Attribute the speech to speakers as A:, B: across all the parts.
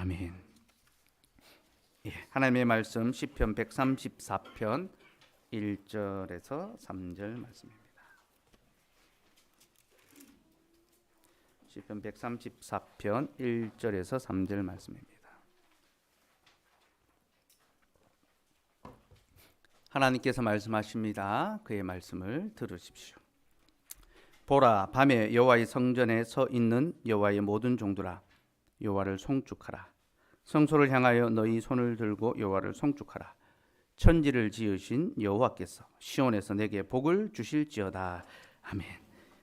A: 아멘. 하나님의 말씀 시편 134편 1절에서 3절 말씀입니다. 시편 134편 1절에서 3절 말씀입니다. 하나님께서 말씀하십니다. 그의 말씀을 들으십시오. 보라, 밤에 여호와의 성전에 서 있는 여호와의 모든 종들아, 여호와를 송축하라. 성소를 향하여 너희 손을 들고 여호와를 송축하라. 천지를 지으신 여호와께서 시온에서 내게 복을 주실지어다. 아멘.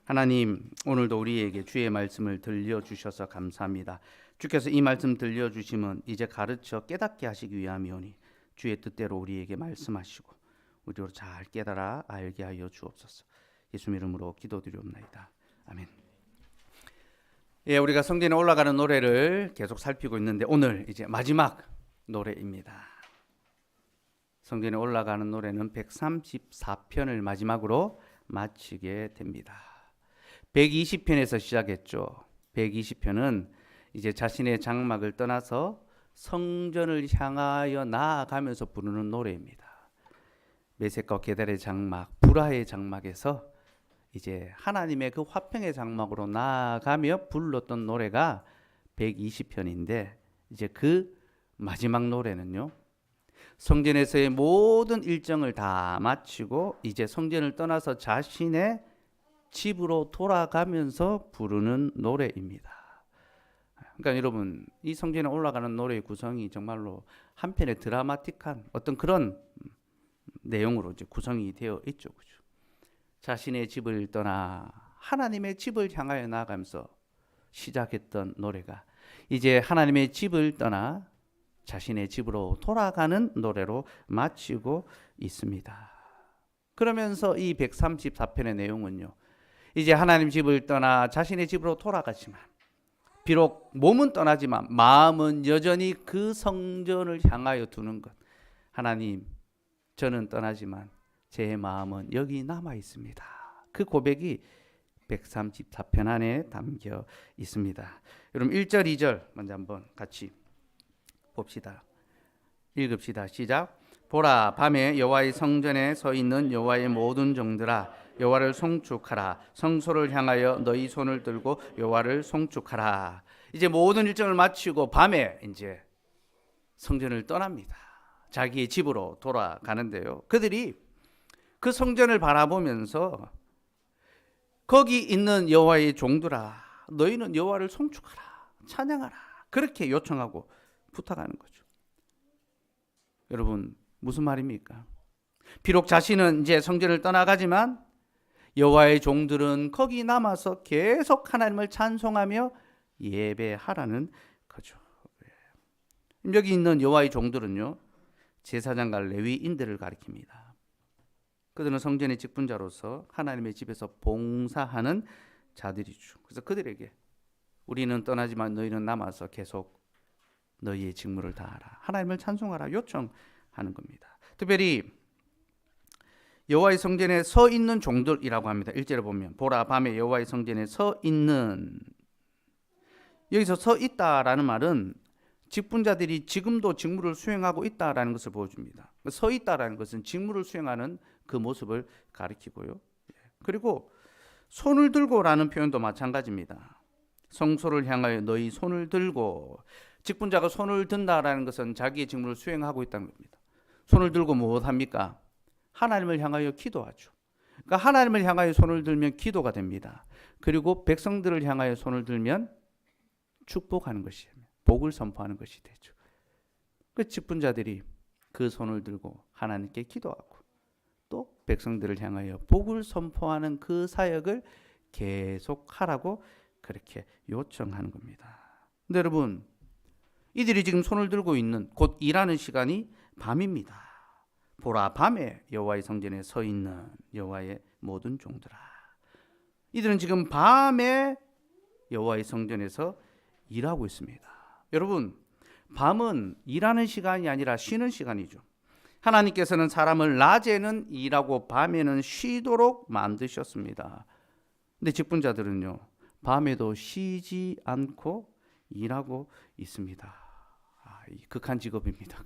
A: 하나님, 오늘도 우리에게 주의 말씀을 들려주셔서 감사합니다. 주께서 이 말씀 들려주시면 이제 가르쳐 깨닫게 하시기 위함이오니 주의 뜻대로 우리에게 말씀하시고 우리로 잘 깨달아 알게 하여 주옵소서. 예수 이름으로 기도드리옵나이다. 아멘. 우리가 성전에 올라가는 노래를 계속 살피고 있는데 오늘 이제 마지막 노래입니다. 성전에 올라가는 노래는 134편을 마지막으로 마치게 됩니다. 120편에서 시작했죠. 120편은 이제 자신의 장막을 떠나서 성전을 향하여 나아가면서 부르는 노래입니다. 메섹과 게달의 장막, 브라의 장막에서 이제 하나님의 그 화평의 장막으로 나아가며 불렀던 노래가 120편인데 이제 그 마지막 노래는요, 성전에서의 모든 일정을 다 마치고 이제 성전을 떠나서 자신의 집으로 돌아가면서 부르는 노래입니다. 그러니까 여러분, 이 성전에 올라가는 노래의 구성이 정말로 한편의 드라마틱한 어떤 그런 내용으로 이제 구성이 되어 있죠. 그죠? 자신의 집을 떠나 하나님의 집을 향하여 나아가면서 시작했던 노래가 이제 하나님의 집을 떠나 자신의 집으로 돌아가는 노래로 마치고 있습니다. 그러면서 이 134편의 내용은요, 이제 하나님 집을 떠나 자신의 집으로 돌아가지만 비록 몸은 떠나지만 마음은 여전히 그 성전을 향하여 두는 것. 하나님, 저는 떠나지만 제 마음은 여기 남아 있습니다. 그 고백이 134편 안에 담겨 있습니다. 여러분 1절, 2절 먼저 한번 같이 봅시다. 읽읍시다. 시작. 보라, 밤에 여호와의 성전에 서 있는 여호와의 모든 종들아, 여호와를 송축하라. 성소를 향하여 너희 손을 들고 여호와를 송축하라. 이제 모든 일정을 마치고 밤에 이제 성전을 떠납니다. 자기의 집으로 돌아가는데요, 그들이 그 성전을 바라보면서 거기 있는 여호와의 종들아, 너희는 여호와를 송축하라, 찬양하라, 그렇게 요청하고 부탁하는 거죠. 여러분, 무슨 말입니까? 비록 자신은 이제 성전을 떠나가지만 여호와의 종들은 거기 남아서 계속 하나님을 찬송하며 예배하라는 거죠. 여기 있는 여호와의 종들은요, 제사장과 레위인들을 가리킵니다. 그들은 성전의 직분자로서 하나님의 집에서 봉사하는 자들이죠. 그래서 그들에게 우리는 떠나지만 너희는 남아서 계속 너희의 직무를 다하라, 하나님을 찬송하라 요청하는 겁니다. 특별히 여호와의 성전에 서 있는 종들이라고 합니다. 1절에 보면 보라, 밤에 여호와의 성전에 서 있는, 여기서 서 있다라는 말은 직분자들이 지금도 직무를 수행하고 있다라는 것을 보여줍니다. 서 있다라는 것은 직무를 수행하는 그 모습을 가리키고요. 그리고 손을 들고라는 표현도 마찬가지입니다. 성소를 향하여 너희 손을 들고, 직분자가 손을 든다라는 것은 자기의 직무를 수행하고 있다는 겁니다. 손을 들고 무엇합니까? 하나님을 향하여 기도하죠. 그러니까 하나님을 향하여 손을 들면 기도가 됩니다. 그리고 백성들을 향하여 손을 들면 축복하는 것이에요. 복을 선포하는 것이 되죠. 그 직분자들이 그 손을 들고 하나님께 기도하고 또 백성들을 향하여 복을 선포하는 그 사역을 계속하라고 그렇게 요청하는 겁니다. 근데 여러분, 이들이 지금 손을 들고 있는 곧 일하는 시간이 밤입니다. 보라, 밤에 여호와의 성전에 서 있는 여호와의 모든 종들아. 이들은 지금 밤에 여호와의 성전에서 일하고 있습니다. 여러분, 밤은 일하는 시간이 아니라 쉬는 시간이죠. 하나님께서는 사람을 낮에는 일하고 밤에는 쉬도록 만드셨습니다. 근데 직분자들은요, 밤에도 쉬지 않고 일하고 있습니다. 이 극한 직업입니다.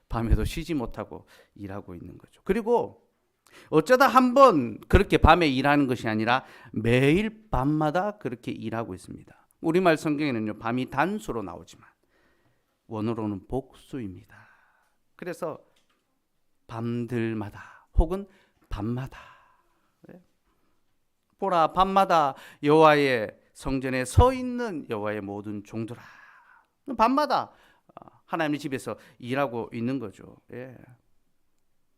A: 밤에도 쉬지 못하고 일하고 있는 거죠. 그리고 어쩌다 한번 그렇게 밤에 일하는 것이 아니라 매일 밤마다 그렇게 일하고 있습니다. 우리말 성경에는요, 밤이 단수로 나오지만 원어로는 복수입니다. 그래서 밤들마다 혹은 밤마다, 보라 밤마다 여호와의 성전에 서 있는 여호와의 모든 종들아, 밤마다 하나님의 집에서 일하고 있는 거죠. 예.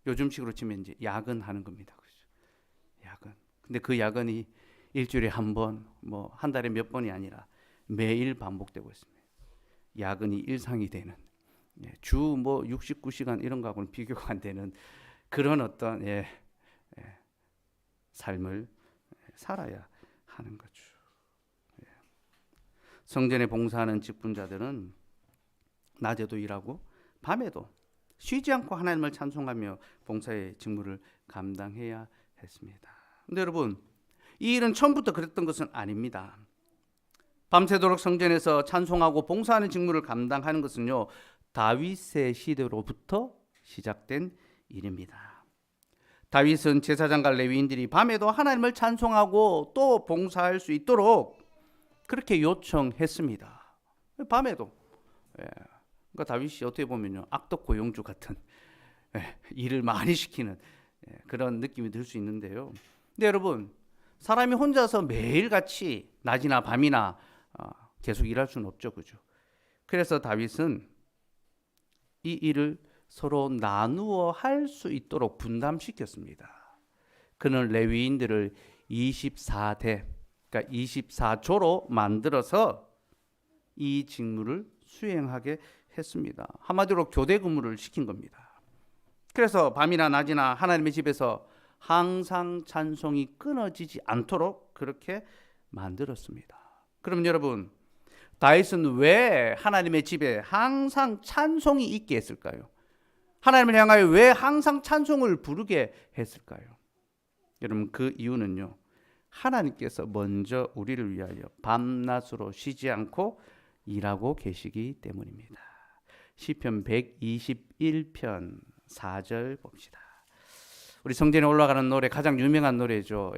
A: 요즘식으로 치면 이제 야근하는 겁니다. 그렇죠? 야근. 근데 그 야근이 일주일에 한 번, 뭐 한 달에 몇 번이 아니라 매일 반복되고 있습니다. 야근이 일상이 되는, 주 뭐 69시간 이런 거하고는 비교가 안 되는 그런 어떤 삶을 살아야 하는 거죠. 성전에 봉사하는 직분자들은 낮에도 일하고 밤에도 쉬지 않고 하나님을 찬송하며 봉사의 직무를 감당해야 했습니다. 근데 여러분, 이 일은 처음부터 그랬던 것은 아닙니다. 밤새도록 성전에서 찬송하고 봉사하는 직무를 감당하는 것은요, 다윗의 시대로부터 시작된 일입니다. 다윗은 제사장과 레위인들이 밤에도 하나님을 찬송하고 또 봉사할 수 있도록 그렇게 요청했습니다. 밤에도. 그러니까 다윗이 어떻게 보면요, 악덕 고용주 같은 일을 많이 시키는 그런 느낌이 들 수 있는데요. 근데 여러분, 사람이 혼자서 매일같이 낮이나 밤이나 계속 일할 수는 없죠, 그죠? 그래서 다윗은 이 일을 서로 나누어 할 수 있도록 분담시켰습니다. 그는 레위인들을 24대, 그러니까 24조로 만들어서 이 직무를 수행하게 했습니다. 한마디로 교대 근무를 시킨 겁니다. 그래서 밤이나 낮이나 하나님의 집에서 항상 찬송이 끊어지지 않도록 그렇게 만들었습니다. 그럼 여러분, 다윗은 왜 하나님의 집에 항상 찬송이 있게 했을까요? 하나님을 향하여 왜 항상 찬송을 부르게 했을까요? 여러분, 그 이유는요, 하나님께서 먼저 우리를 위하여 밤낮으로 쉬지 않고 일하고 계시기 때문입니다. 시편 121편 4절 봅시다. 우리 성전에 올라가는 노래, 가장 유명한 노래죠.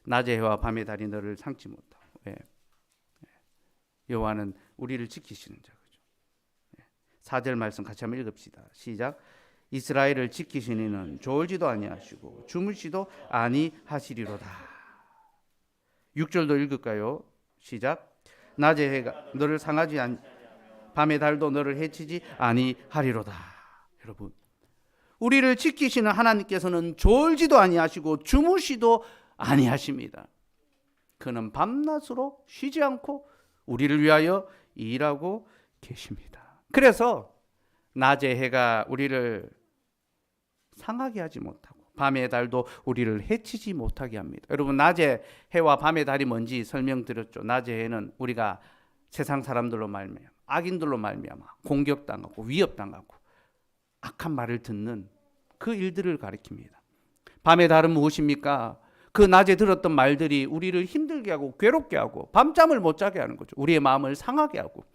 A: 낮의 해와 밤의 달이 너를 상치 못하고. 여호와는 우리를 지키시는 자. 4절 말씀 같이 한번 읽읍시다. 시작. 이스라엘을 지키시는 이는 졸지도 아니하시고 주무시도 아니하시리로다. 6절도 읽을까요? 시작. 낮의 해가 너를 상하지 아니, 밤의 달도 너를 해치지 아니하리로다. 여러분, 우리를 지키시는 하나님께서는 졸지도 아니하시고 주무시도 아니하십니다. 그는 밤낮으로 쉬지 않고 우리를 위하여 일하고 계십니다. 그래서 낮의 해가 우리를 상하게 하지 못하고 밤의 달도 우리를 해치지 못하게 합니다. 여러분, 낮의 해와 밤의 달이 뭔지 설명드렸죠. 낮의 해는 우리가 세상 사람들로 말미암아, 악인들로 말미암아 공격당하고 위협당하고 악한 말을 듣는 그 일들을 가리킵니다. 밤의 달은 무엇입니까? 그 낮에 들었던 말들이 우리를 힘들게 하고 괴롭게 하고 밤잠을 못 자게 하는 거죠. 우리의 마음을 상하게 하고.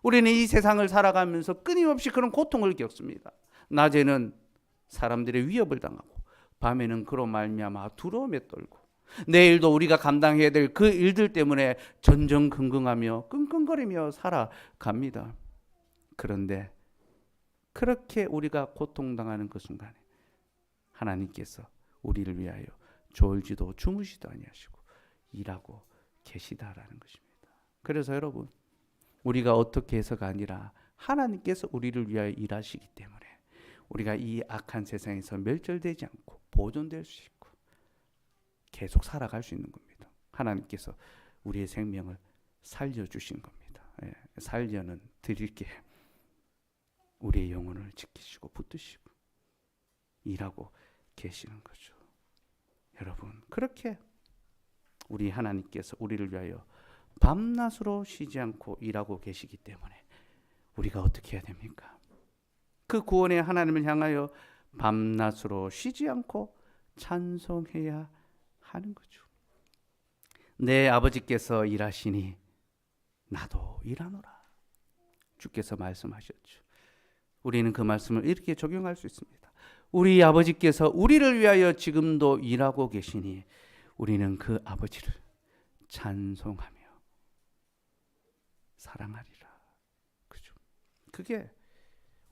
A: 우리는 이 세상을 살아가면서 끊임없이 그런 고통을 겪습니다. 낮에는 사람들의 위협을 당하고 밤에는 그로 말미암아 두려움에 떨고 내일도 우리가 감당해야 될 그 일들 때문에 전전긍긍하며 끙끙거리며 살아갑니다. 그런데 그렇게 우리가 고통당하는 그 순간에 하나님께서 우리를 위하여 졸지도 주무시도 아니하시고 일하고 계시다라는 것입니다. 그래서 여러분, 우리가 어떻게 해서가 아니라 하나님께서 우리를 위하여 일하시기 때문에 우리가 이 악한 세상에서 멸절되지 않고 보존될 수 있고 계속 살아갈 수 있는 겁니다. 하나님께서 우리의 생명을 살려주신 겁니다. 살려는 드릴게 우리의 영혼을 지키시고 붙드시고 일하고 계시는 거죠. 여러분, 그렇게 우리 하나님께서 우리를 위하여 밤낮으로 쉬지 않고 일하고 계시기 때문에 우리가 어떻게 해야 됩니까? 그 구원의 하나님을 향하여 밤낮으로 쉬지 않고 찬송해야 하는 거죠. 내 아버지께서 일하시니 나도 일하노라. 주께서 말씀하셨죠. 우리는 그 말씀을 이렇게 적용할 수 있습니다. 우리 아버지께서 우리를 위하여 지금도 일하고 계시니 우리는 그 아버지를 찬송하며 사랑하리라. 그죠? 그게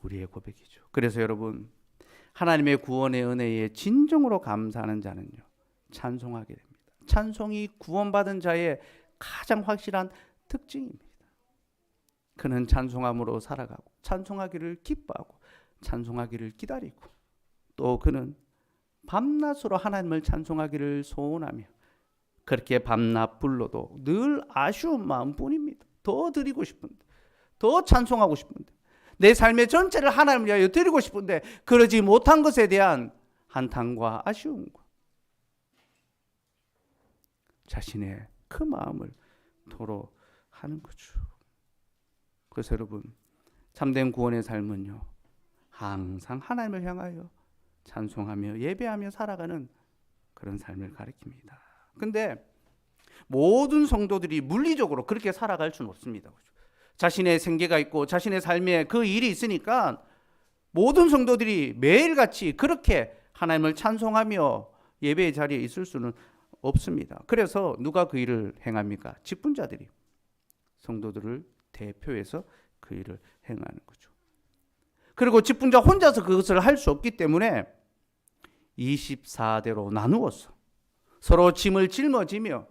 A: 우리의 고백이죠. 그래서 여러분, 하나님의 구원의 은혜에 진정으로 감사하는 자는요, 찬송하게 됩니다. 찬송이 구원받은 자의 가장 확실한 특징입니다. 그는 찬송함으로 살아가고 찬송하기를 기뻐하고 찬송하기를 기다리고 또 그는 밤낮으로 하나님을 찬송하기를 소원하며 그렇게 밤낮 불러도 늘 아쉬운 마음뿐입니다. 더 드리고 싶은데, 더 찬송하고 싶은데, 내 삶의 전체를 하나님을 위하여 드리고 싶은데 그러지 못한 것에 대한 한탄과 아쉬움과 자신의 그 마음을 토로하는 거죠. 그래서 여러분, 참된 구원의 삶은요, 항상 하나님을 향하여 찬송하며 예배하며 살아가는 그런 삶을 가리킵니다. 근데 모든 성도들이 물리적으로 그렇게 살아갈 수는 없습니다. 자신의 생계가 있고 자신의 삶에 그 일이 있으니까 모든 성도들이 매일같이 그렇게 하나님을 찬송하며 예배의 자리에 있을 수는 없습니다. 그래서 누가 그 일을 행합니까? 직분자들이 성도들을 대표해서 그 일을 행하는 거죠. 그리고 직분자 혼자서 그것을 할 수 없기 때문에 24대로 나누어서 서로 짐을 짊어지며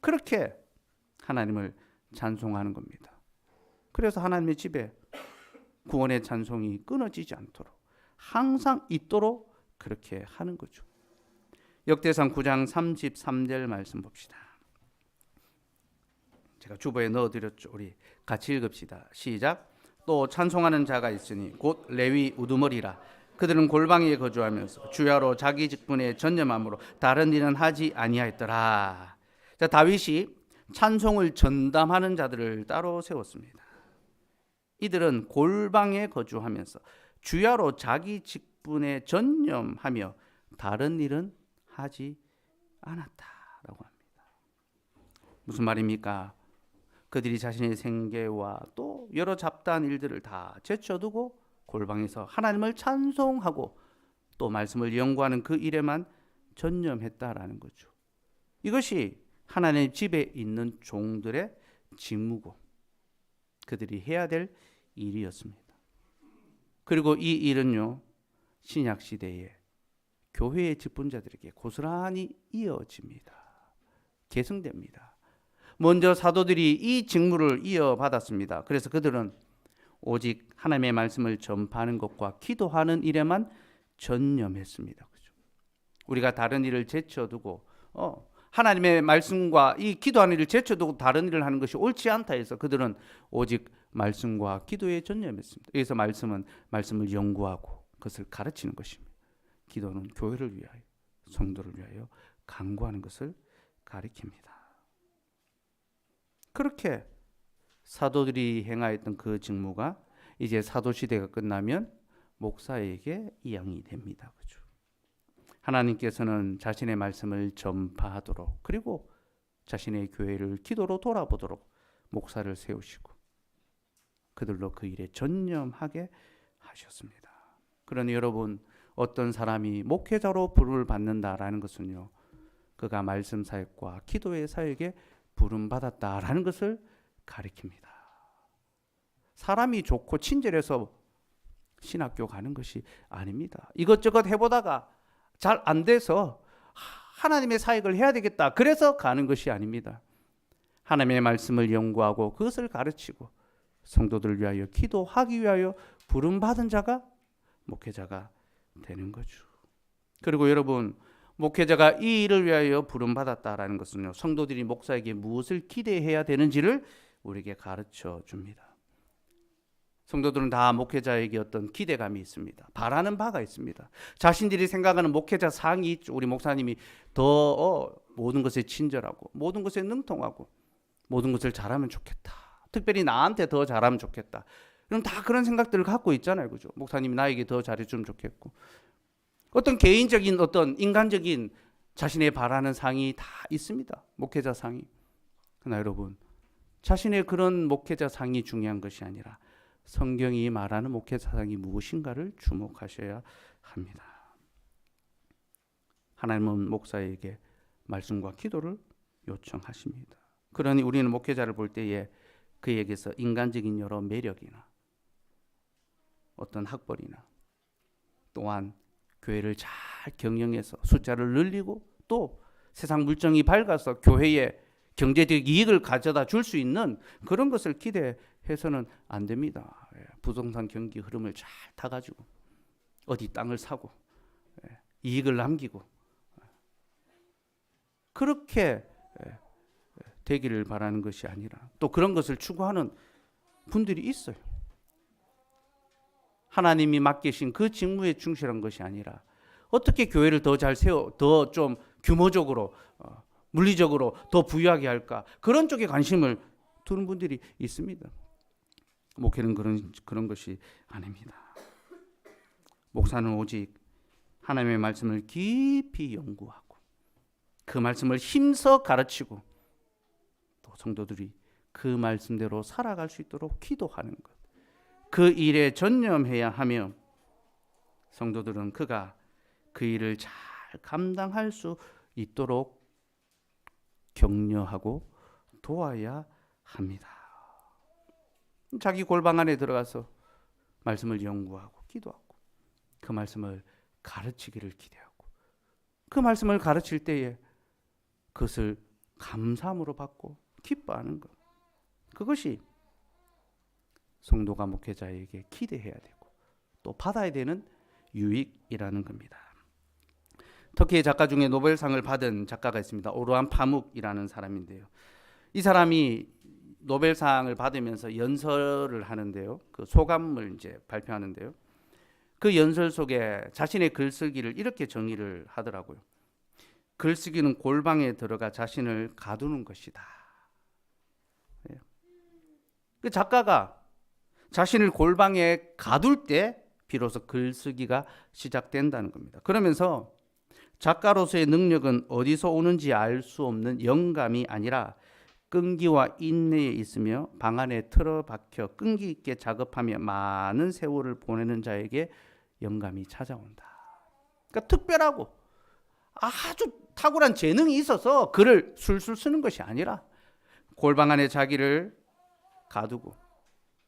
A: 그렇게 하나님을 찬송하는 겁니다. 그래서 하나님의 집에 구원의 찬송이 끊어지지 않도록 항상 있도록 그렇게 하는 거죠. 역대상 9장 33절 말씀 봅시다. 제가 주보에 넣어드렸죠. 우리 같이 읽읍시다. 시작. 또 찬송하는 자가 있으니 곧 레위 우두머리라. 그들은 골방에 거주하면서 주야로 자기 직분에 전념함으로 다른 일은 하지 아니하였더라. 자, 다윗이 찬송을 전담하는 자들을 따로 세웠습니다. 이들은 골방에 거주하면서 주야로 자기 직분에 전념하며 다른 일은 하지 않았다라고 합니다. 무슨 말입니까? 그들이 자신의 생계와 또 여러 잡다한 일들을 다 제쳐두고 골방에서 하나님을 찬송하고 또 말씀을 연구하는 그 일에만 전념했다라는 거죠. 이것이 하나님의 집에 있는 종들의 직무고 그들이 해야 될 일이었습니다. 그리고 이 일은요, 신약 시대에 교회의 직분자들에게 고스란히 이어집니다. 계승됩니다. 먼저 사도들이 이 직무를 이어받았습니다. 그래서 그들은 오직 하나님의 말씀을 전파하는 것과 기도하는 일에만 전념했습니다. 그죠? 우리가 다른 일을 제쳐두고 하나님의 말씀과 이 기도하는 일을 제쳐두고 다른 일을 하는 것이 옳지 않다 해서 그들은 오직 말씀과 기도에 전념했습니다. 여기서 말씀은 말씀을 연구하고 그것을 가르치는 것입니다. 기도는 교회를 위하여 성도를 위하여 간구하는 것을 가리킵니다. 그렇게 사도들이 행하였던 그 직무가 이제 사도시대가 끝나면 목사에게 이양이 됩니다. 그죠? 하나님께서는 자신의 말씀을 전파하도록 그리고 자신의 교회를 기도로 돌아보도록 목사를 세우시고 그들로 그 일에 전념하게 하셨습니다. 그러니 여러분, 어떤 사람이 목회자로 부름을 받는다라는 것은요, 그가 말씀 사역과 기도의 사역에 부름받았다라는 것을 가리킵니다. 사람이 좋고 친절해서 신학교 가는 것이 아닙니다. 이것저것 해보다가 잘 안 돼서 하나님의 사역을 해야 되겠다 그래서 가는 것이 아닙니다. 하나님의 말씀을 연구하고 그것을 가르치고 성도들을 위하여 기도하기 위하여 부름받은 자가 목회자가 되는 거죠. 그리고 여러분, 목회자가 이 일을 위하여 부름받았다라는 것은요, 성도들이 목사에게 무엇을 기대해야 되는지를 우리에게 가르쳐 줍니다. 성도들은 다 목회자에게 어떤 기대감이 있습니다. 바라는 바가 있습니다. 자신들이 생각하는 목회자 상이 있죠. 우리 목사님이 더 모든 것에 친절하고 모든 것에 능통하고 모든 것을 잘하면 좋겠다. 특별히 나한테 더 잘하면 좋겠다. 그럼 다 그런 생각들을 갖고 있잖아요. 그죠? 목사님이 나에게 더 잘해주면 좋겠고 어떤 개인적인 어떤 인간적인 자신의 바라는 상이 다 있습니다. 목회자 상이. 그러나 여러분, 자신의 그런 목회자 상이 중요한 것이 아니라 성경이 말하는 목회 사상이 무엇인가를 주목하셔야 합니다. 하나님은 목사에게 말씀과 기도를 요청하십니다. 그러니 우리는 목회자를 볼 때에 그에게서 인간적인 여러 매력이나 어떤 학벌이나 또한 교회를 잘 경영해서 숫자를 늘리고 또 세상 물정이 밝아서 교회에 경제적 이익을 가져다 줄 수 있는 그런 것을 기대해서는 안 됩니다. 부동산 경기 흐름을 잘 타가지고 어디 땅을 사고 이익을 남기고 그렇게 되기를 바라는 것이 아니라 또 그런 것을 추구하는 분들이 있어요. 하나님이 맡기신 그 직무에 충실한 것이 아니라 어떻게 교회를 더 잘 더 좀 규모적으로 물리적으로 더 부유하게 할까 그런 쪽에 관심을 두는 분들이 있습니다. 목회는 그런 것이 아닙니다. 목사는 오직 하나님의 말씀을 깊이 연구하고 그 말씀을 힘써 가르치고 또 성도들이 그 말씀대로 살아갈 수 있도록 기도하는 것, 그 일에 전념해야 하며 성도들은 그가 그 일을 잘 감당할 수 있도록 격려하고 도와야 합니다. 자기 골방 안에 들어가서 말씀을 연구하고 기도하고 그 말씀을 가르치기를 기대하고 그 말씀을 가르칠 때에 그것을 감사함으로 받고 기뻐하는 것, 그것이 성도가 목회자에게 기대해야 되고 또 받아야 되는 유익이라는 겁니다. 터키의 작가 중에 노벨상을 받은 작가가 있습니다. 오르한 파묵이라는 사람인데요. 이 사람이 노벨상을 받으면서 연설을 하는데요. 그 소감을 이제 발표하는데요. 그 연설 속에 자신의 글쓰기를 이렇게 정의를 하더라고요. 글쓰기는 골방에 들어가 자신을 가두는 것이다. 그 작가가 자신을 골방에 가둘 때 비로소 글쓰기가 시작된다는 겁니다. 그러면서 작가로서의 능력은 어디서 오는지 알 수 없는 영감이 아니라 끈기와 인내에 있으며 방 안에 틀어박혀 끈기 있게 작업하며 많은 세월을 보내는 자에게 영감이 찾아온다. 그러니까 특별하고 아주 탁월한 재능이 있어서 글을 술술 쓰는 것이 아니라 골방 안에 자기를 가두고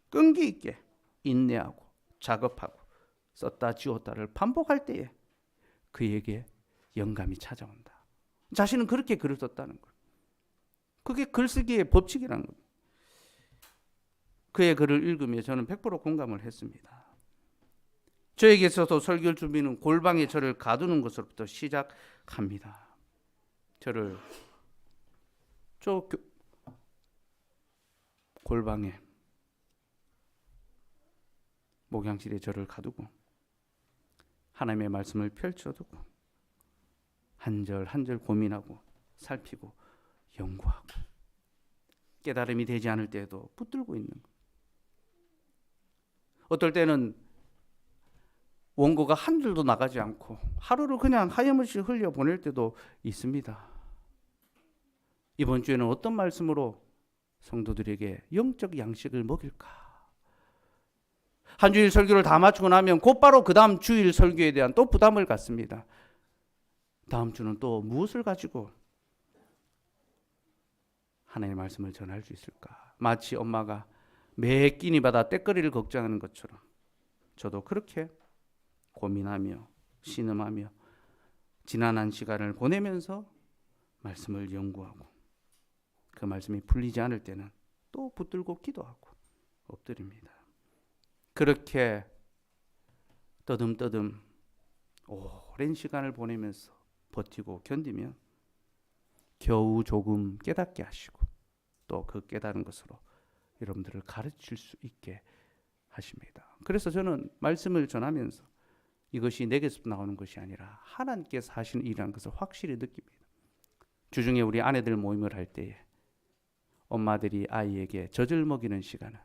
A: 끈기 있게 인내하고 작업하고 썼다 지웠다를 반복할 때에 그에게 영감이 찾아온다. 자신은 그렇게 글을 썼다는 거예요. 그게 글쓰기의 법칙이라는 겁니다. 그의 글을 읽으며 저는 100% 공감을 했습니다. 저에게 있어서 설교 준비는 골방에 저를 가두는 것으로부터 시작합니다. 저를 골방에 목양실에 저를 가두고 하나님의 말씀을 펼쳐두고 한 절 한 절 고민하고 살피고 연구하고 깨달음이 되지 않을 때에도 붙들고 있는 것. 어떨 때는 원고가 한 줄도 나가지 않고 하루를 그냥 하염없이 흘려보낼 때도 있습니다. 이번 주에는 어떤 말씀으로 성도들에게 영적 양식을 먹일까? 한 주일 설교를 다 마치고 나면 곧바로 그 다음 주일 설교에 대한 또 부담을 갖습니다. 다음 주는 또 무엇을 가지고 하나님의 말씀을 전할 수 있을까? 마치 엄마가 매 끼니마다 때거리를 걱정하는 것처럼 저도 그렇게 고민하며 신음하며 지난한 시간을 보내면서 말씀을 연구하고 그 말씀이 풀리지 않을 때는 또 붙들고 기도하고 엎드립니다. 그렇게 떠듬떠듬 오랜 시간을 보내면서 버티고 견디면 겨우 조금 깨닫게 하시고 또 그 깨달은 것으로 여러분들을 가르칠 수 있게 하십니다. 그래서 저는 말씀을 전하면서 이것이 내게서 나오는 것이 아니라 하나님께서 하시는 일이라는 것을 확실히 느낍니다. 주중에 우리 아내들 모임을 할 때에 엄마들이 아이에게 젖을 먹이는 시간은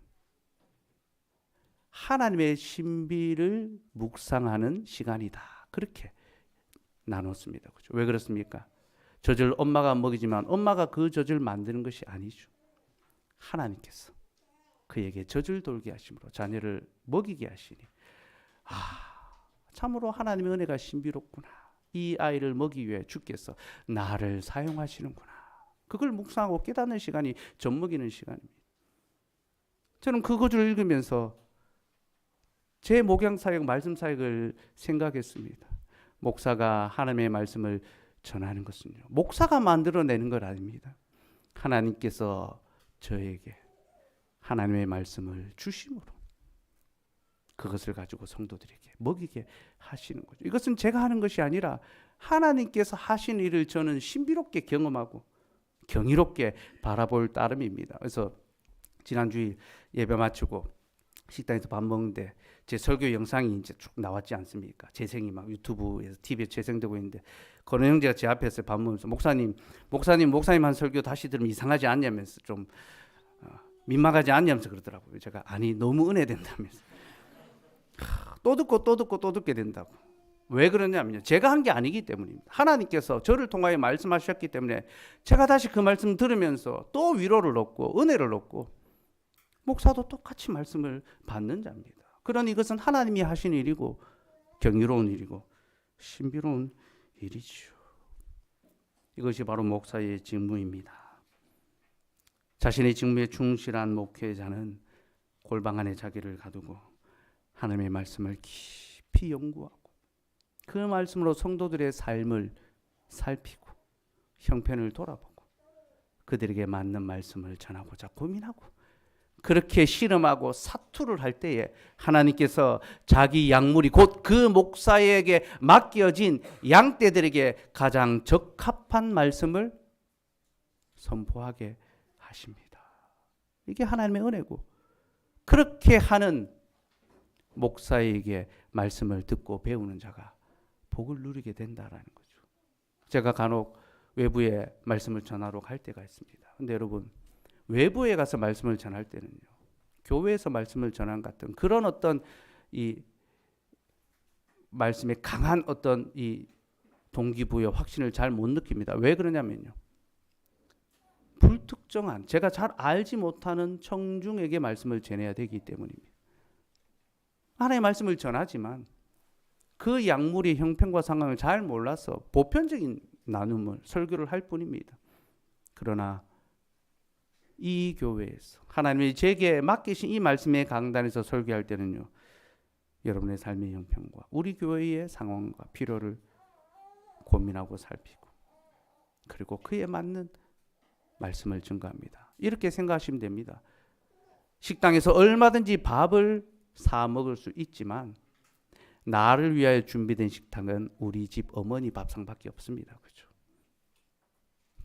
A: 하나님의 신비를 묵상하는 시간이다. 그렇게 나눴습니다. 그렇죠? 왜 그렇습니까? 젖을 엄마가 먹이지만 엄마가 그 젖을 만드는 것이 아니죠. 하나님께서 그에게 젖을 돌게 하심으로 자녀를 먹이게 하시니 참으로 하나님의 은혜가 신비롭구나. 이 아이를 먹이기 위해 주께서 나를 사용하시는구나. 그걸 묵상하고 깨닫는 시간이 젖먹이는 시간입니다. 저는 그 구절을 읽으면서 제 목양 사역, 말씀 사역을 생각했습니다. 목사가 하나님의 말씀을 전하는 것은요, 목사가 만들어내는 것 아닙니다. 하나님께서 저에게 하나님의 말씀을 주심으로 그것을 가지고 성도들에게 먹이게 하시는 거죠. 이것은 제가 하는 것이 아니라 하나님께서 하신 일을 저는 신비롭게 경험하고 경이롭게 바라볼 따름입니다. 그래서 지난주일 예배 마치고 식당에서 밥 먹는데 제 설교 영상이 이제 쭉 나왔지 않습니까? 재생이 막 유튜브에서 TV에 재생되고 있는데 권은 형제가 제 앞에서 밥 먹으면서 목사님 한 설교 다시 들으면 이상하지 않냐면서 좀 민망하지 않냐면서 그러더라고요. 제가 아니 너무 은혜된다면서 또 듣게 된다고. 왜 그러냐면요, 제가 한 게 아니기 때문입니다. 하나님께서 저를 통하여 말씀하셨기 때문에 제가 다시 그 말씀 들으면서 또 위로를 얻고 은혜를 얻고 목사도 똑같이 말씀을 받는 자입니다. 그러니 이것은 하나님이 하신 일이고 경이로운 일이고 신비로운 일이죠. 이것이 바로 목사의 직무입니다. 자신의 직무에 충실한 목회자는 골방 안에 자기를 가두고 하나님의 말씀을 깊이 연구하고 그 말씀으로 성도들의 삶을 살피고 형편을 돌아보고 그들에게 맞는 말씀을 전하고자 고민하고 그렇게 실험하고 사투를 할 때에 하나님께서 자기 양물이 곧 그 목사에게 맡겨진 양떼들에게 가장 적합한 말씀을 선포하게 하십니다. 이게 하나님의 은혜고 그렇게 하는 목사에게 말씀을 듣고 배우는 자가 복을 누리게 된다라는 거죠. 제가 간혹 외부에 말씀을 전하러 갈 때가 있습니다. 근데 여러분 외부에 가서 말씀을 전할 때는요, 교회에서 말씀을 전한 같은 그런 어떤 이 말씀에 강한 어떤 이 동기부여 확신을 잘 못 느낍니다. 왜 그러냐면요, 불특정한 제가 잘 알지 못하는 청중에게 말씀을 전해야 되기 때문입니다. 하나님의 말씀을 전하지만 그 약물의 형편과 상황을 잘 몰라서 보편적인 나눔을 설교를 할 뿐입니다. 그러나 이 교회에서 하나님이 제게 맡기신 이 말씀의 강단에서 설교할 때는요, 여러분의 삶의 형편과 우리 교회의 상황과 필요를 고민하고 살피고 그리고 그에 맞는 말씀을 증거합니다. 이렇게 생각하시면 됩니다. 식당에서 얼마든지 밥을 사 먹을 수 있지만 나를 위하여 준비된 식탁은 우리 집 어머니 밥상밖에 없습니다. 그렇죠?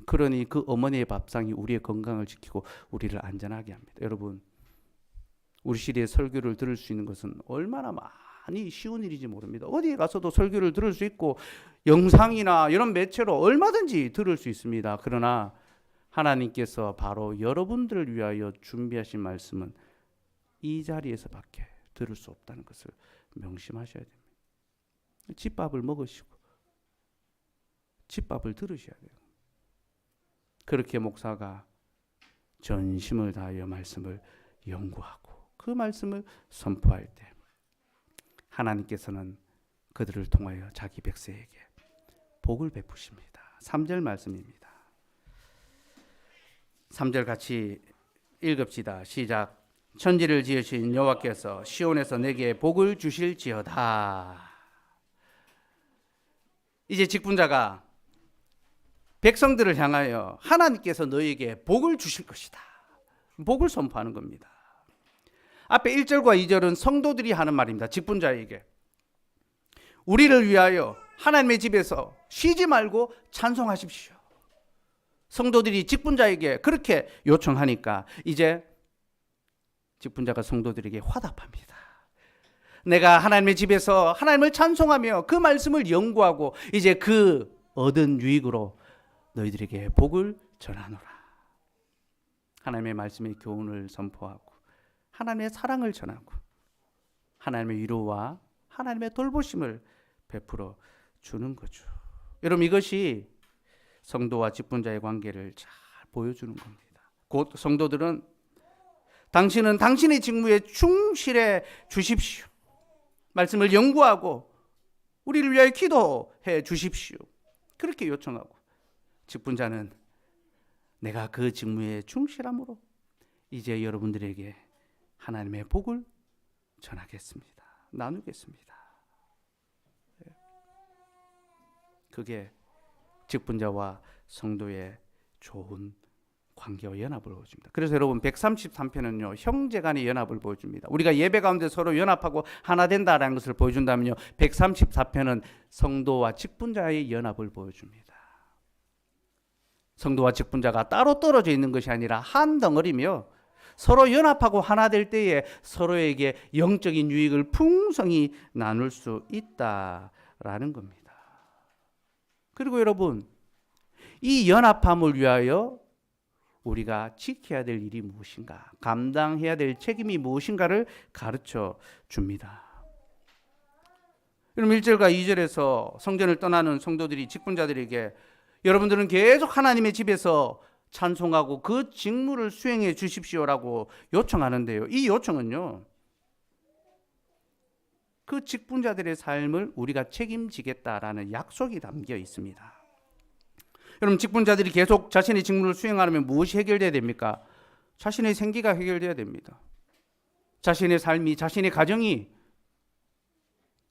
A: 그러니 그 어머니의 밥상이 우리의 건강을 지키고 우리를 안전하게 합니다. 여러분, 우리 시대의 설교를 들을 수 있는 것은 얼마나 많이 쉬운 일인지 모릅니다. 어디에 가서도 설교를 들을 수 있고 영상이나 이런 매체로 얼마든지 들을 수 있습니다. 그러나 하나님께서 바로 여러분들을 위하여 준비하신 말씀은 이 자리에서밖에 들을 수 없다는 것을 명심하셔야 됩니다. 집밥을 먹으시고 집밥을 들으셔야 돼요. 그렇게 목사가 전심을 다하여 말씀을 연구하고 그 말씀을 선포할 때 하나님께서는 그들을 통하여 자기 백성에게 복을 베푸십니다. 3절 말씀입니다. 3절 같이 읽읍시다. 시작. 천지를 지으신 여호와께서 시온에서 내게 복을 주실지어다. 이제 직분자가 백성들을 향하여 하나님께서 너에게 복을 주실 것이다. 복을 선포하는 겁니다. 앞에 1절과 2절은 성도들이 하는 말입니다. 직분자에게. 우리를 위하여 하나님의 집에서 쉬지 말고 찬송하십시오. 성도들이 직분자에게 그렇게 요청하니까 이제 직분자가 성도들에게 화답합니다. 내가 하나님의 집에서 하나님을 찬송하며 그 말씀을 연구하고 이제 그 얻은 유익으로 너희들에게 복을 전하노라. 하나님의 말씀의 교훈을 선포하고 하나님의 사랑을 전하고 하나님의 위로와 하나님의 돌보심을 베풀어 주는 거죠. 여러분, 이것이 성도와 직분자의 관계를 잘 보여주는 겁니다. 곧 성도들은 당신은 당신의 직무에 충실해 주십시오. 말씀을 연구하고 우리를 위하여 기도해 주십시오. 그렇게 요청하고 직분자는 내가 그 직무에 충실함으로 이제 여러분들에게 하나님의 복을 전하겠습니다. 나누겠습니다. 그게 직분자와 성도의 좋은 관계와 연합을 보여줍니다. 그래서 여러분 133편은요 형제 간의 연합을 보여줍니다. 우리가 예배 가운데 서로 연합하고 하나 된다라는 것을 보여준다면요 134편은 성도와 직분자의 연합을 보여줍니다. 성도와 직분자가 따로 떨어져 있는 것이 아니라 한 덩어리며 서로 연합하고 하나 될 때에 서로에게 영적인 유익을 풍성히 나눌 수 있다라는 겁니다. 그리고 여러분 이 연합함을 위하여 우리가 지켜야 될 일이 무엇인가, 감당해야 될 책임이 무엇인가를 가르쳐 줍니다. 그럼 1절과 2절에서 성전을 떠나는 성도들이 직분자들에게 여러분들은 계속 하나님의 집에서 찬송하고 그 직무를 수행해 주십시오라고 요청하는데요. 이 요청은요, 그 직분자들의 삶을 우리가 책임지겠다라는 약속이 담겨 있습니다. 여러분 직분자들이 계속 자신의 직무를 수행하려면 무엇이 해결돼야 됩니까? 자신의 생계가 해결돼야 됩니다. 자신의 삶이, 자신의 가정이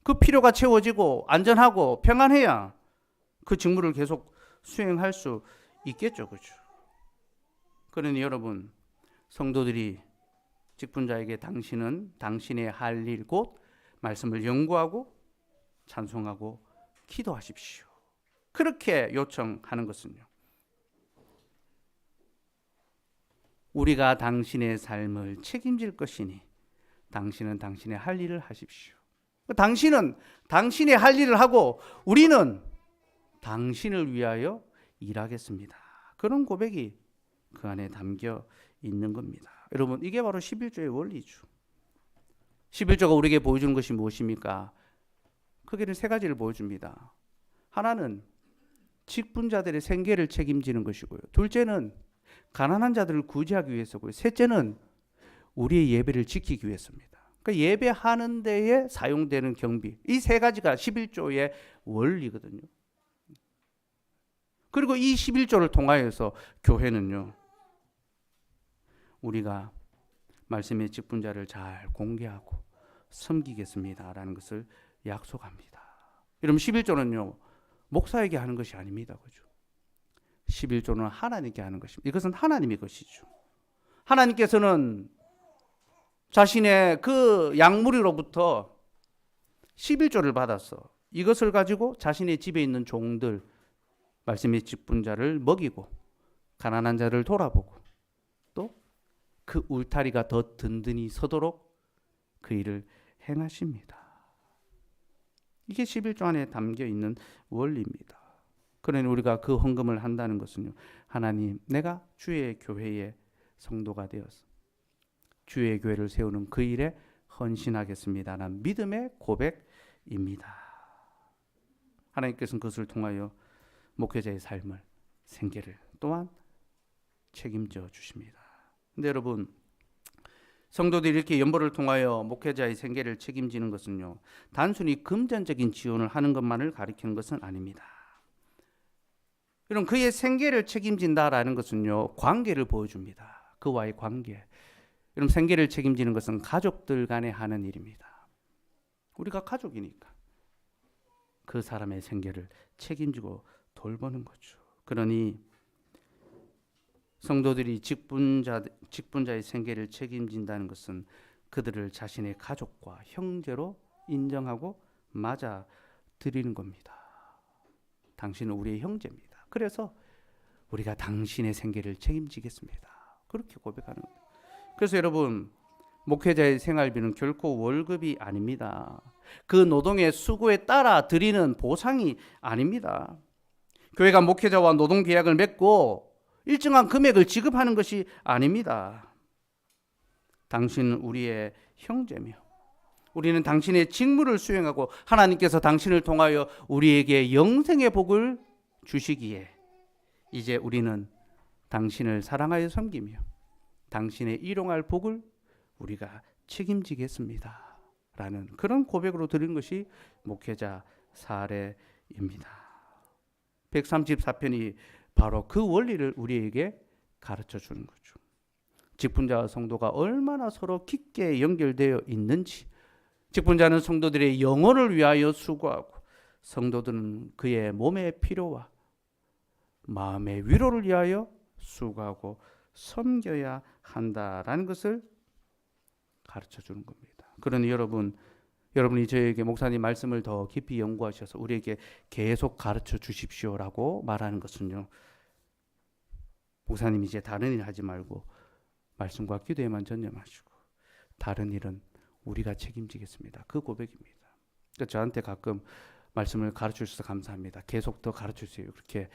A: 그 필요가 채워지고 안전하고 평안해야 그 직무를 계속 수행할 수 있겠죠. 그렇죠? 그러니 여러분 성도들이 직분자에게 당신은 당신의 할 일 곧 말씀을 연구하고 찬송하고 기도하십시오. 그렇게 요청하는 것은요, 우리가 당신의 삶을 책임질 것이니 당신은 당신의 할 일을 하십시오. 당신은 당신의 할 일을 하고 우리는 당신을 위하여 일하겠습니다. 그런 고백이 그 안에 담겨 있는 겁니다. 여러분 이게 바로 11조의 원리죠. 11조가 우리에게 보여주는 것이 무엇입니까? 크게는 세 가지를 보여줍니다. 하나는 직분자들의 생계를 책임지는 것이고요. 둘째는 가난한 자들을 구제하기 위해서고요. 셋째는 우리의 예배를 지키기 위해서입니다. 그러니까 예배하는 데에 사용되는 경비, 이 세 가지가 11조의 원리거든요. 그리고 이 11조를 통하여서 교회는요, 우리가 말씀의 직분자를 잘 공개하고 섬기겠습니다라는 것을 약속합니다. 여러분 11조는요 목사에게 하는 것이 아닙니다. 그죠? 11조는 하나님께 하는 것입니다. 이것은 하나님의 것이죠. 하나님께서는 자신의 그 양무리로부터 11조를 받아서 이것을 가지고 자신의 집에 있는 종들, 말씀의 직분자를 먹이고 가난한 자를 돌아보고 또 그 울타리가 더 든든히 서도록 그 일을 행하십니다. 이게 11조 안에 담겨 있는 원리입니다. 그러니 우리가 그 헌금을 한다는 것은요, 하나님 내가 주의 교회의 성도가 되어서 주의 교회를 세우는 그 일에 헌신하겠습니다라는 믿음의 고백입니다. 하나님께서는 그것을 통하여 목회자의 삶을, 생계를 또한 책임져 주십니다. 근데 여러분 성도들이 이렇게 연보를 통하여 목회자의 생계를 책임지는 것은요, 단순히 금전적인 지원을 하는 것만을 가리키는 것은 아닙니다. 여러분 그의 생계를 책임진다라는 것은요, 관계를 보여줍니다. 그와의 관계. 여러분 생계를 책임지는 것은 가족들 간에 하는 일입니다. 우리가 가족이니까 그 사람의 생계를 책임지고 돌보는 거죠. 그러니 성도들이 직분자의 생계를 책임진다는 것은 그들을 자신의 가족과 형제로 인정하고 맞아들이는 겁니다. 당신은 우리의 형제입니다. 그래서 우리가 당신의 생계를 책임지겠습니다. 그렇게 고백하는 겁니다. 그래서 여러분 목회자의 생활비는 결코 월급이 아닙니다. 그 노동의 수고에 따라 드리는 보상이 아닙니다. 교회가 목회자와 노동계약을 맺고 일정한 금액을 지급하는 것이 아닙니다. 당신은 우리의 형제며 우리는 당신의 직무를 수행하고 하나님께서 당신을 통하여 우리에게 영생의 복을 주시기에 이제 우리는 당신을 사랑하여 섬기며 당신의 일용할 복을 우리가 책임지겠습니다. 라는 그런 고백으로 드린 것이 목회자 사례입니다. 134편이 바로 그 원리를 우리에게 가르쳐 주는 거죠. 직분자와 성도가 얼마나 서로 깊게 연결되어 있는지, 직분자는 성도들의 영혼을 위하여 수고하고 성도들은 그의 몸의 필요와 마음의 위로를 위하여 수고하고 섬겨야 한다라는 것을 가르쳐 주는 겁니다. 그러니 여러분이 저에게 목사님 말씀을 더 깊이 연구하셔서 우리에게 계속 가르쳐 주십시오라고 말하는 것은요, 목사님 이제 다른 일 하지 말고 말씀과 기도에만 전념하시고 다른 일은 우리가 책임지겠습니다. 그 고백입니다. 그러니까 저한테 가끔 말씀을 가르쳐 주셔서 감사합니다. 계속 더 가르쳐 주세요. 그렇게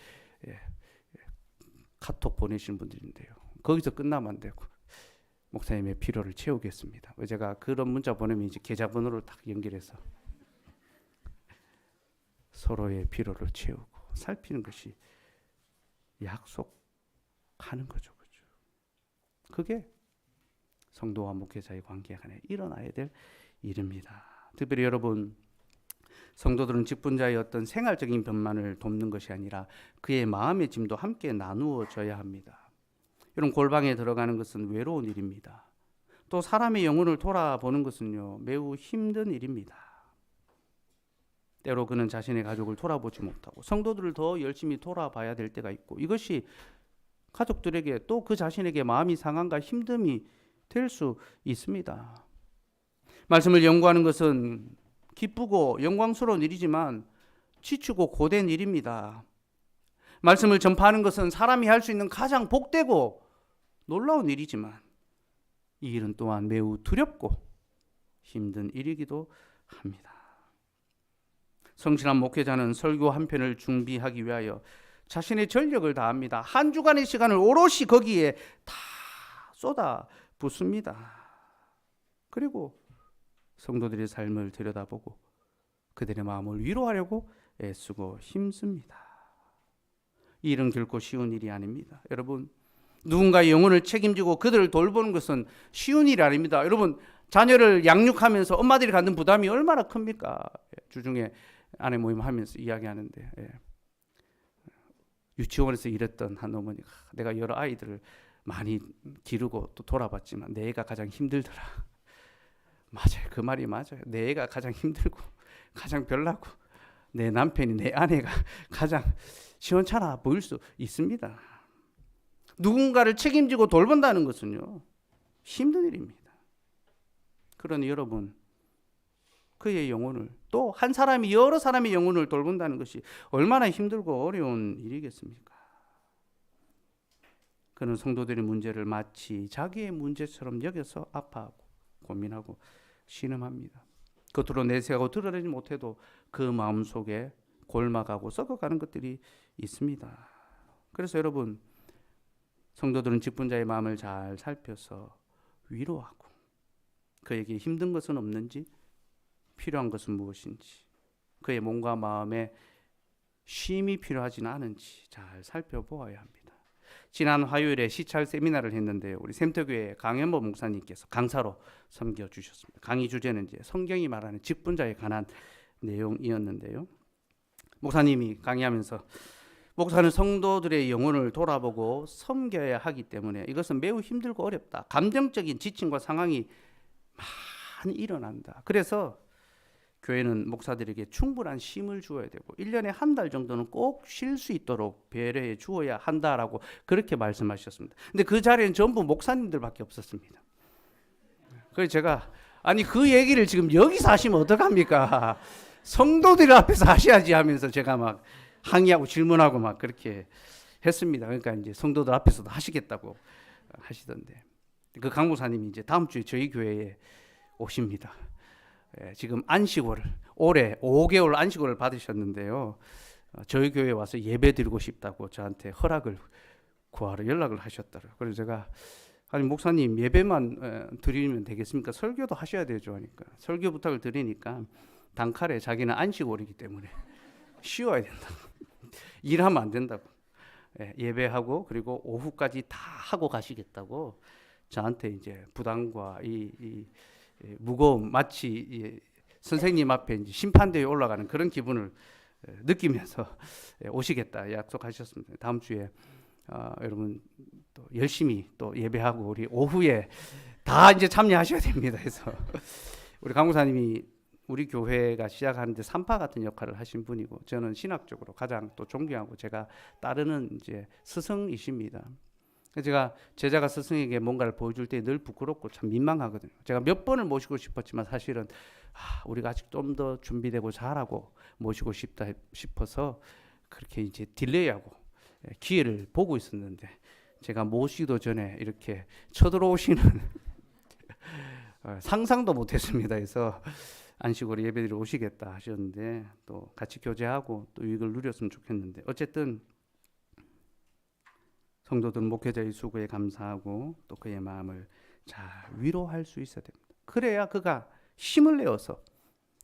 A: 카톡 보내시는 분들인데요. 거기서 끝나면 안 되고 목사님의 필요를 채우겠습니다. 제가 그런 문자 보내면 이제 계좌번호를 딱 연결해서 서로의 필요를 채우고 살피는 것이 약속하는 거죠. 그죠? 그게 성도와 목회자의 관계 안에 일어나야 될 일입니다. 특별히 여러분, 성도들은 직분자의 어떤 생활적인 변만을 돕는 것이 아니라 그의 마음의 짐도 함께 나누어져야 합니다. 이런 골방에 들어가는 것은 외로운 일입니다. 또 사람의 영혼을 돌아보는 것은요, 매우 힘든 일입니다. 때로 그는 자신의 가족을 돌아보지 못하고 성도들을 더 열심히 돌아봐야 될 때가 있고, 이것이 가족들에게 또 그 자신에게 마음이 상함과 힘듦이 될 수 있습니다. 말씀을 연구하는 것은 기쁘고 영광스러운 일이지만 지치고 고된 일입니다. 말씀을 전파하는 것은 사람이 할 수 있는 가장 복되고 놀라운 일이지만 이 일은 또한 매우 두렵고 힘든 일이기도 합니다. 성실한 목회자는 설교 한 편을 준비하기 위하여 자신의 전력을 다합니다. 한 주간의 시간을 오롯이 거기에 다 쏟아 붓습니다. 그리고 성도들의 삶을 들여다보고 그들의 마음을 위로하려고 애쓰고 힘씁니다. 이 일은 결코 쉬운 일이 아닙니다. 여러분, 누군가의 영혼을 책임지고 그들을 돌보는 것은 쉬운 일이 아닙니다. 여러분, 자녀를 양육하면서 엄마들이 갖는 부담이 얼마나 큽니까? 주중에 아내 모임 하면서 이야기하는데, 유치원에서 일했던 한 어머니가, 내가 여러 아이들을 많이 기르고 또 돌아봤지만 내 애가 가장 힘들더라. 맞아요. 그 말이 맞아요. 내 애가 가장 힘들고 가장 별나고 내 남편이, 내 아내가 가장 시원찮아 보일 수 있습니다. 누군가를 책임지고 돌본다는 것은요, 힘든 일입니다. 그러니 여러분, 그의 영혼을, 또 한 사람이 여러 사람의 영혼을 돌본다는 것이 얼마나 힘들고 어려운 일이겠습니까? 그는 성도들의 문제를 마치 자기의 문제처럼 여겨서 아파하고 고민하고 신음합니다. 겉으로 내세하고 드러내지 못해도 그 마음속에 골마가고 썩어가는 것들이 있습니다. 그래서 여러분, 성도들은 직분자의 마음을 잘 살펴서 위로하고 그에게 힘든 것은 없는지, 필요한 것은 무엇인지, 그의 몸과 마음에 쉼이 필요하지는 않은지 잘 살펴보아야 합니다. 지난 화요일에 시찰 세미나를 했는데요, 우리 샘터교회 강현보 목사님께서 강사로 섬겨주셨습니다. 강의 주제는 이제 성경이 말하는 직분자에 관한 내용이었는데요, 목사님이 강의하면서 목사는 성도들의 영혼을 돌아보고 섬겨야 하기 때문에 이것은 매우 힘들고 어렵다. 감정적인 지침과 상황이 많이 일어난다. 그래서 교회는 목사들에게 충분한 쉼을 주어야 되고 1년에 한 달 정도는 꼭 쉴 수 있도록 배려해 주어야 한다라고 그렇게 말씀하셨습니다. 근데 그 자리에는 전부 목사님들밖에 없었습니다. 그래서 제가, 아니 그 얘기를 지금 여기서 하시면 어떡합니까? 성도들 앞에서 하셔야지 하면서 제가 막 항의하고 질문하고 막 그렇게 했습니다. 그러니까 이제 성도들 앞에서도 하시겠다고 하시던데, 그 강목사님이 이제 다음 주에 저희 교회에 오십니다. 지금 안식월을 올해 5개월 안식월을 받으셨는데요, 저희 교회에 와서 예배 드리고 싶다고 저한테 허락을 구하러 연락을 하셨더라고요. 그래서 제가, 아니 목사님 예배만 드리면 되겠습니까? 설교도 하셔야 되죠 하니까, 설교 부탁을 드리니까 단칼에 자기는 안식월이기 때문에 쉬어야 된다고, 일하면 안 된다고, 예배하고 그리고 오후까지 다 하고 가시겠다고 저한테 이제 부담과 이 무거움, 마치 선생님 앞에 이제 심판대에 올라가는 그런 기분을 느끼면서 오시겠다 약속하셨습니다. 다음 주에 여러분 또 열심히 또 예배하고 우리 오후에 다 이제 참여하셔야 됩니다. 그래서 우리 강구사님이 우리 교회가 시작하는데 산파 같은 역할을 하신 분이고, 저는 신학적으로 가장 또 존경하고 제가 따르는 이제 스승이십니다. 제가 제자가 스승에게 뭔가를 보여줄 때 늘 부끄럽고 참 민망하거든요. 제가 몇 번을 모시고 싶었지만 사실은 우리가 아직 좀 더 준비되고 잘하고 모시고 싶다 싶어서 그렇게 이제 딜레이하고 기회를 보고 있었는데, 제가 모시기도 전에 이렇게 쳐들어오시는 상상도 못했습니다. 그래서 안식으로 예배드리러 오시겠다 하셨는데 또 같이 교제하고 또 이익을 누렸으면 좋겠는데, 어쨌든 성도들 목회자의 수고에 감사하고 또 그의 마음을 잘 위로할 수 있어야 됩니다. 그래야 그가 힘을 내어서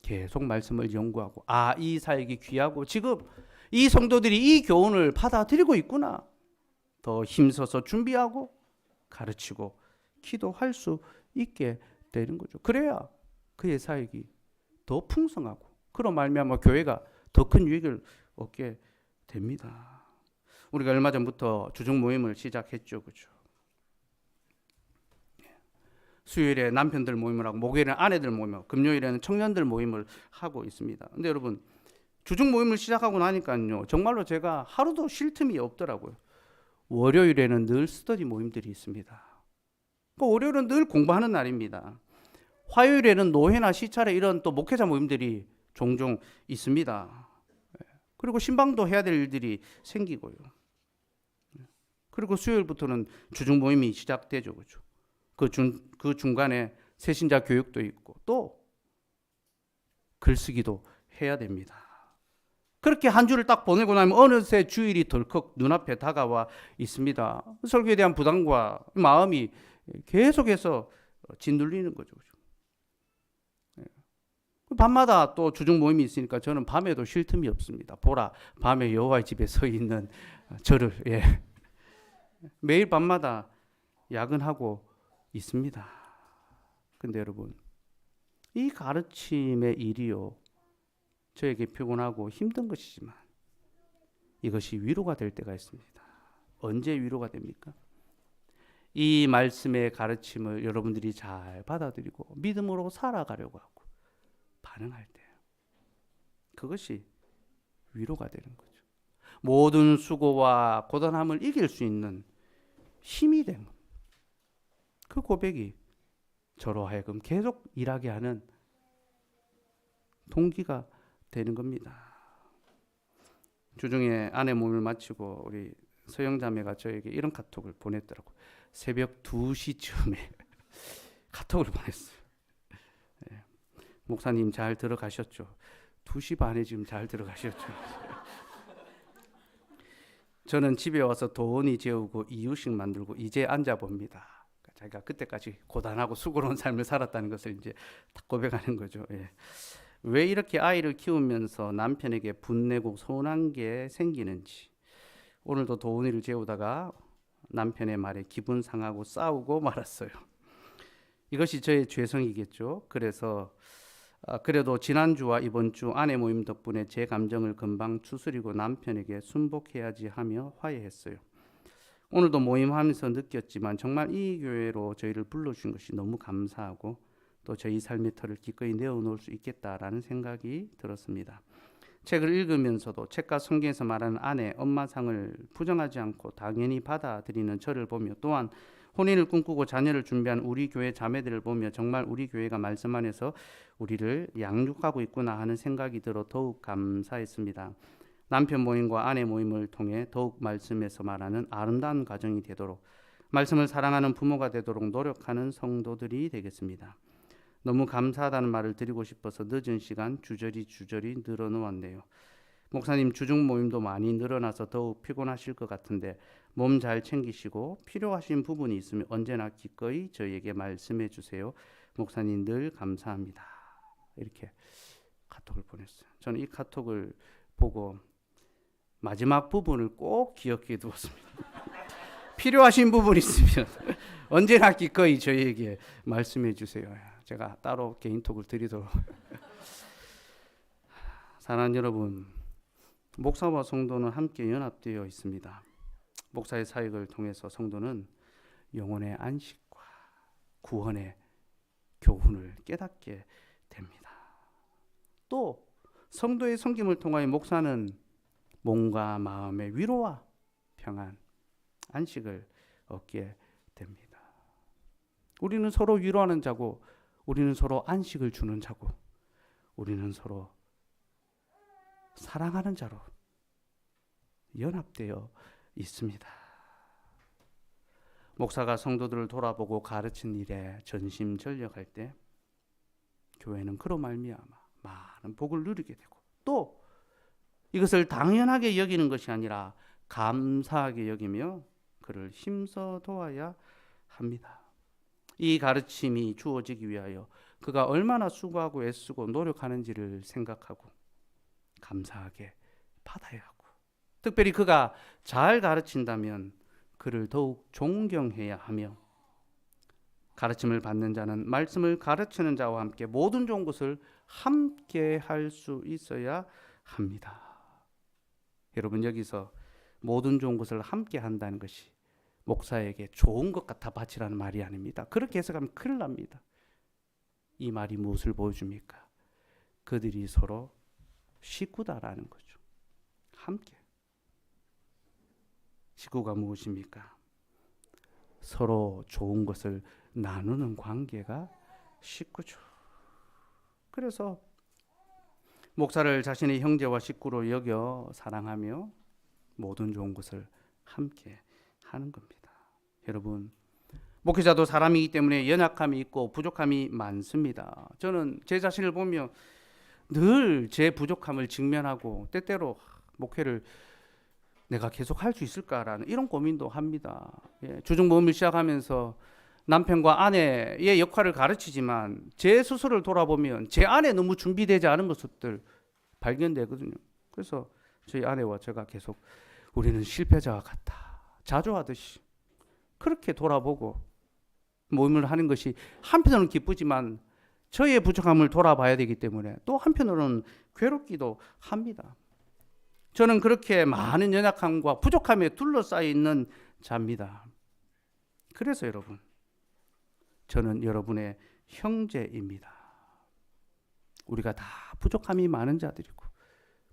A: 계속 말씀을 연구하고, 이 사역이 귀하고 지금 이 성도들이 이 교훈을 받아들이고 있구나, 더 힘써서 준비하고 가르치고 기도할 수 있게 되는 거죠. 그래야 그의 사역이 더 풍성하고 그로 말미암아 교회가 더 큰 유익을 얻게 됩니다. 우리가 얼마 전부터 주중 모임을 시작했죠, 그렇죠? 수요일에 남편들 모임을 하고, 목요일에 아내들 모임을 하고, 금요일에는 청년들 모임을 하고 있습니다. 근데 여러분, 주중 모임을 시작하고 나니까요, 정말로 제가 하루도 쉴 틈이 없더라고요. 월요일에는 늘 스터디 모임들이 있습니다. 월요일은 늘 공부하는 날입니다. 화요일에는 노회나 시찰에 이런 또 목회자 모임들이 종종 있습니다. 그리고 신방도 해야 될 일들이 생기고요. 그리고 수요일부터는 주중 모임이 시작되죠, 그렇죠? 그 중간에 새신자 교육도 있고 또 글쓰기도 해야 됩니다. 그렇게 한 주를 딱 보내고 나면 어느새 주일이 덜컥 눈앞에 다가와 있습니다. 설교에 대한 부담과 마음이 계속해서 짓눌리는 거죠, 그렇죠? 밤마다 또 주중 모임이 있으니까 저는 밤에도 쉴 틈이 없습니다. 보라, 밤에 여호와의 집에 서 있는 저를 매일 밤마다 야근하고 있습니다. 근데 여러분, 이 가르침의 일이요, 저에게 피곤하고 힘든 것이지만 이것이 위로가 될 때가 있습니다. 언제 위로가 됩니까? 이 말씀의 가르침을 여러분들이 잘 받아들이고 믿음으로 살아가려고 하고 반응할 때, 그것이 위로가 되는 거죠. 모든 수고와 고단함을 이길 수 있는 힘이 되는 겁니다. 그 고백이 저로 하여금 계속 일하게 하는 동기가 되는 겁니다. 주중에 아내 몸을 마치고 우리 서영자매가 저에게 이런 카톡을 보냈더라고요. 새벽 2시쯤에 카톡을 보냈어요. 목사님 잘 들어가셨죠? 2시 반에 지금 잘 들어가셨죠? 저는 집에 와서 도원이 재우고 이유식 만들고 이제 앉아봅니다. 자기가 그때까지 고단하고 수고로운 삶을 살았다는 것을 이제 딱 고백하는 거죠. 왜 이렇게 아이를 키우면서 남편에게 분내고 서운한 게 생기는지, 오늘도 도원이를 재우다가 남편의 말에 기분 상하고 싸우고 말았어요. 이것이 저의 죄성이겠죠. 그래서 그래도 지난주와 이번 주 아내 모임 덕분에 제 감정을 금방 추스리고 남편에게 순복해야지 하며 화해했어요. 오늘도 모임하면서 느꼈지만 정말 이 교회로 저희를 불러주신 것이 너무 감사하고 또 저희 삶의 털을 기꺼이 내어놓을 수 있겠다라는 생각이 들었습니다. 책을 읽으면서도 책과 성경에서 말하는 아내, 엄마상을 부정하지 않고 당연히 받아들이는 저를 보며, 또한 혼인을 꿈꾸고 자녀를 준비한 우리 교회 자매들을 보며 정말 우리 교회가 말씀 안에서 우리를 양육하고 있구나 하는 생각이 들어 더욱 감사했습니다. 남편 모임과 아내 모임을 통해 더욱 말씀에서 말하는 아름다운 가정이 되도록, 말씀을 사랑하는 부모가 되도록 노력하는 성도들이 되겠습니다. 너무 감사하다는 말을 드리고 싶어서 늦은 시간 주저리 늘어놓았네요. 목사님, 주중 모임도 많이 늘어나서 더욱 피곤하실 것 같은데 몸 잘 챙기시고 필요하신 부분이 있으면 언제나 기꺼이 저희에게 말씀해 주세요. 목사님 늘 감사합니다. 이렇게 카톡을 보냈어요. 저는 이 카톡을 보고 마지막 부분을 꼭 기억해 두었습니다. 필요하신 부분 있으면 언제나 기꺼이 저희에게 말씀해 주세요. 제가 따로 개인톡을 드리도록. 사랑하는 여러분, 목사와 성도는 함께 연합되어 있습니다. 목사의 사역을 통해서 성도는 영혼의 안식과 구원의 교훈을 깨닫게 됩니다. 또 성도의 섬김을 통하여 목사는 몸과 마음의 위로와 평안, 안식을 얻게 됩니다. 우리는 서로 위로하는 자고, 우리는 서로 안식을 주는 자고, 우리는 서로 사랑하는 자로 연합되어 있습니다. 목사가 성도들을 돌아보고 가르친 일에 전심전력할 때 교회는 그로 말미암아 많은 복을 누리게 되고, 또 이것을 당연하게 여기는 것이 아니라 감사하게 여기며 그를 힘써 도와야 합니다. 이 가르침이 주어지기 위하여 그가 얼마나 수고하고 애쓰고 노력하는지를 생각하고 감사하게 받아야 하고, 특별히 그가 잘 가르친다면 그를 더욱 존경해야 하며, 가르침을 받는 자는 말씀을 가르치는 자와 함께 모든 좋은 것을 함께 할 수 있어야 합니다. 여러분, 여기서 모든 좋은 것을 함께 한다는 것이 목사에게 좋은 것 같아 바치라는 말이 아닙니다. 그렇게 해석하면 큰일 납니다. 이 말이 무엇을 보여줍니까? 그들이 서로 식구다라는 거죠. 함께. 식구가 무엇입니까? 서로 좋은 것을 나누는 관계가 식구죠. 그래서 목사를 자신의 형제와 식구로 여겨 사랑하며 모든 좋은 것을 함께 하는 겁니다. 여러분, 목회자도 사람이기 때문에 연약함이 있고 부족함이 많습니다. 저는 제 자신을 보며 늘 제 부족함을 직면하고 때때로 목회를 내가 계속 할 수 있을까라는 이런 고민도 합니다. 주중모임을 시작하면서 남편과 아내의 역할을 가르치지만 제 스스로를 돌아보면 제 안에 너무 준비되지 않은 모습들 발견되거든요. 그래서 저희 아내와 제가 계속 우리는 실패자와 같다, 자조하듯이 그렇게 돌아보고 모임을 하는 것이 한편으로는 기쁘지만 저의 부족함을 돌아봐야 되기 때문에 또 한편으로는 괴롭기도 합니다. 저는 그렇게 많은 연약함과 부족함에 둘러싸여 있는 자입니다. 그래서 여러분, 저는 여러분의 형제입니다. 우리가 다 부족함이 많은 자들이고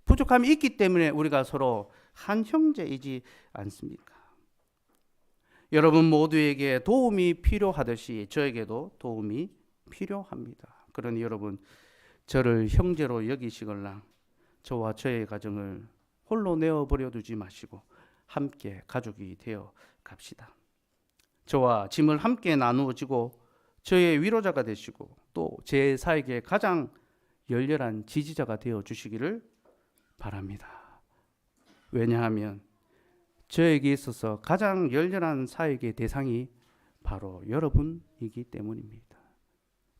A: 부족함이 있기 때문에 우리가 서로 한 형제이지 않습니까? 여러분 모두에게 도움이 필요하듯이 저에게도 도움이 필요합니다. 그러니 여러분, 저를 형제로 여기시거나 저와 저의 가정을 홀로 내어버려 두지 마시고 함께 가족이 되어 갑시다. 저와 짐을 함께 나누어지고 저의 위로자가 되시고 또 제 사역의 가장 열렬한 지지자가 되어 주시기를 바랍니다. 왜냐하면 저에게 있어서 가장 열렬한 사역의 대상이 바로 여러분이기 때문입니다.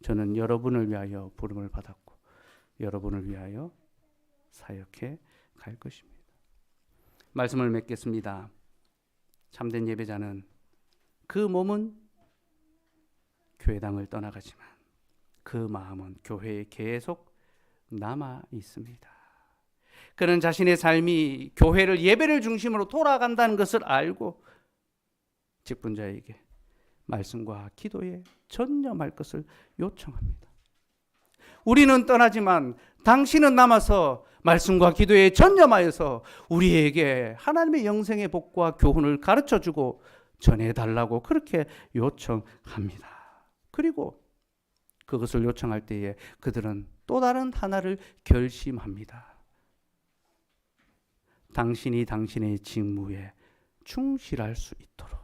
A: 저는 여러분을 위하여 부름을 받았고 여러분을 위하여 사역해 갈 것입니다. 말씀을 맺겠습니다. 참된 예배자는 그 몸은 교회당을 떠나가지만 그 마음은 교회에 계속 남아 있습니다. 그는 자신의 삶이 교회를 예배를 중심으로 돌아간다는 것을 알고 직분자에게 말씀과 기도에 전념할 것을 요청합니다. 우리는 떠나지만 당신은 남아서 말씀과 기도에 전념하여서 우리에게 하나님의 영생의 복과 교훈을 가르쳐주고 전해달라고 그렇게 요청합니다. 그리고 그것을 요청할 때에 그들은 또 다른 하나를 결심합니다. 당신이 당신의 직무에 충실할 수 있도록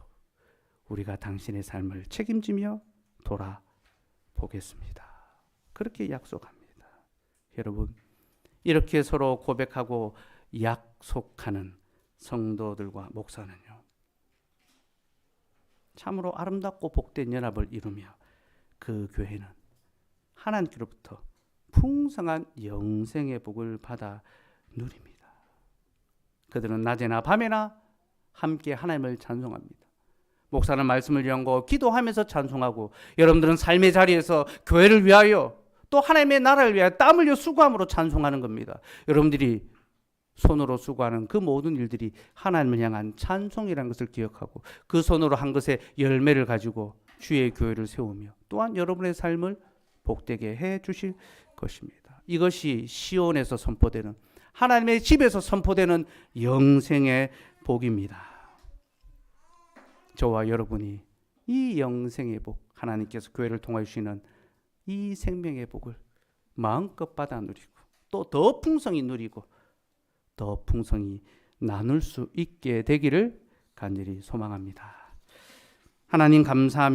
A: 우리가 당신의 삶을 책임지며 돌아보겠습니다. 그렇게 약속합니다. 여러분, 이렇게 서로 고백하고 약속하는 성도들과 목사는요, 참으로 아름답고 복된 연합을 이루며 그 교회는 하나님께로부터 풍성한 영생의 복을 받아 누립니다. 그들은 낮에나 밤에나 함께 하나님을 찬송합니다. 목사는 말씀을 연구하고 기도하면서 찬송하고, 여러분들은 삶의 자리에서 교회를 위하여 또 하나님의 나라를 위하여 땀 흘려 수고함으로 찬송하는 겁니다. 여러분들이 손으로 수고하는 그 모든 일들이 하나님을 향한 찬송이라는 것을 기억하고 그 손으로 한 것의 열매를 가지고 주의 교회를 세우며 또한 여러분의 삶을 복되게 해 주실 것입니다. 이것이 시온에서 선포되는, 하나님의 집에서 선포되는 영생의 복입니다. 저와 여러분이 이 영생의 복, 하나님께서 교회를 통해 주시는 이 생명의 복을 마음껏 받아 누리고 또 더 풍성히 누리고 더 풍성히 나눌 수 있게 되기를 간절히 소망합니다. 하나님 감사합니다.